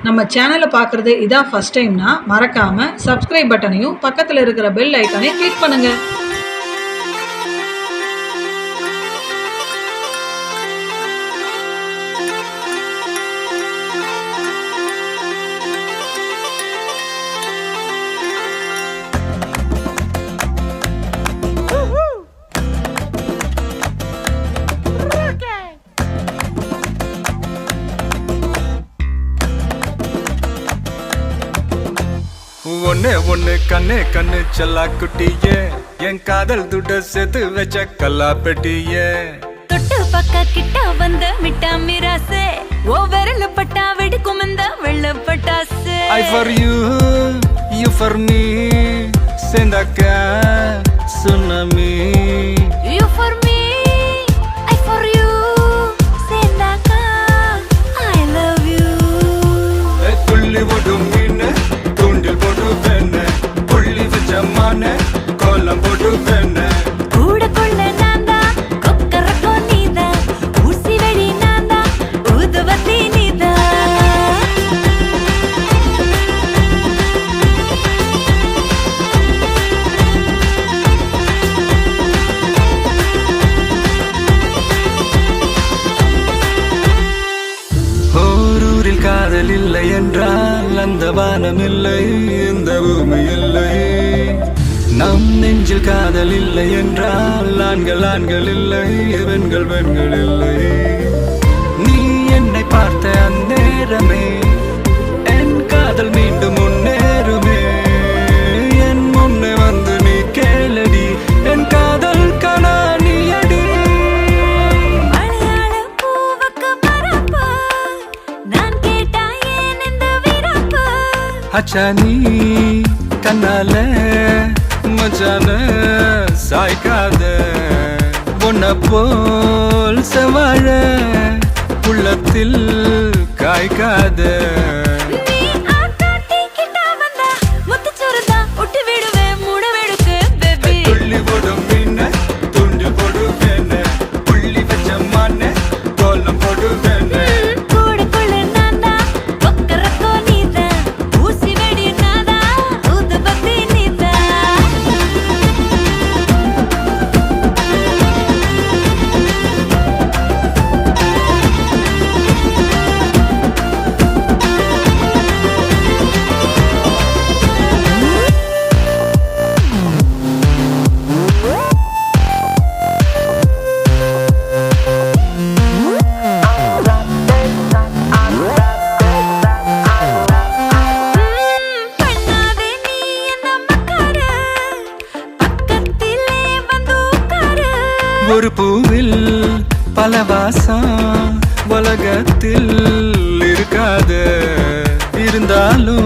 நம்ம சேனலை பார்க்குறது இதான் ஃபர்ஸ்ட் டைம்னா மறக்காம சப்ஸ்கிரைப் பட்டனையும் பக்கத்தில் இருக்கிற பெல் ஐக்கானையும் கிளிக் பண்ணுங்க. ஒன்னே ஒன்னு கண்ணே கண்ணு செல்லா குட்டியே என் காதல் துட்ட சேர்த்து வச்ச கல்லா பெட்டியே தொட்டு பக்க கிட்ட வந்த மிட்டா மிராசே ஓ விரல் பட்டா வெடிக்கும் இந்த வெள்ள பட்டாசு I for you, you for me சேர்ந்தாக்க tsunami You for me, I for you சேர்ந்தாக்கா I love you துள்ளி ஓடும் மீன் தூண்டில் போட்டு வேண புள்ளி வச்ச மான கோலம் போட்டு வேண கூட கொள்ள நான்தா கொக்கரக்கோ நீதா ஊசி வெடி நான்தா ஊதுவத்தி நீதா ஓரூரில் காதல் இல்லை என்றால் அந்த வானம் இல்லை இந்த பூமி இல்லை நம் நெஞ்சில் காதல் இல்லை என்றால் ஆண்கள் ஆண்கள் இல்லை பெண்கள் பெண்கள் இல்லை நீ என்னை பார்த்த அந்நேரமே என் காதல் மீண்டும் முன்னேறுமே என் முன்னே வந்து நீ கேளடி என் காதல் கனா நீ அடி மலையாள பூவுக்கு மரப்பா நான் கேட்டா ஏன் இந்த வீரப்பா அச்சா நீ கண்ணால மச்சான சாய்க்காத பொன்ன போல் செவாழ உள்ளத்தில் காய்க்காத நீ ஆட்டாட்டி கிட்ட வந்தா முத்துச்சோறுதா ஒட்டி விடுவேன் மூட வெடுக்கு பேபி துள்ளி போடும் மீன துண்டு போடுவேன புள்ளி வச்ச மான கோலம் போடுவேன கூட கொள்ள நான்தா கொக்கரக்கோ நீதா ஊசி வெடி நான்தா ஊதுபத்தி நீதா பண்ணாதே நீ என்ன மக்காரு பக்கத்திலே வந்து உட்காரு ஒரு பூவில் பல வாசம் உலகத்தில் இருக்காது இருந்தாலும்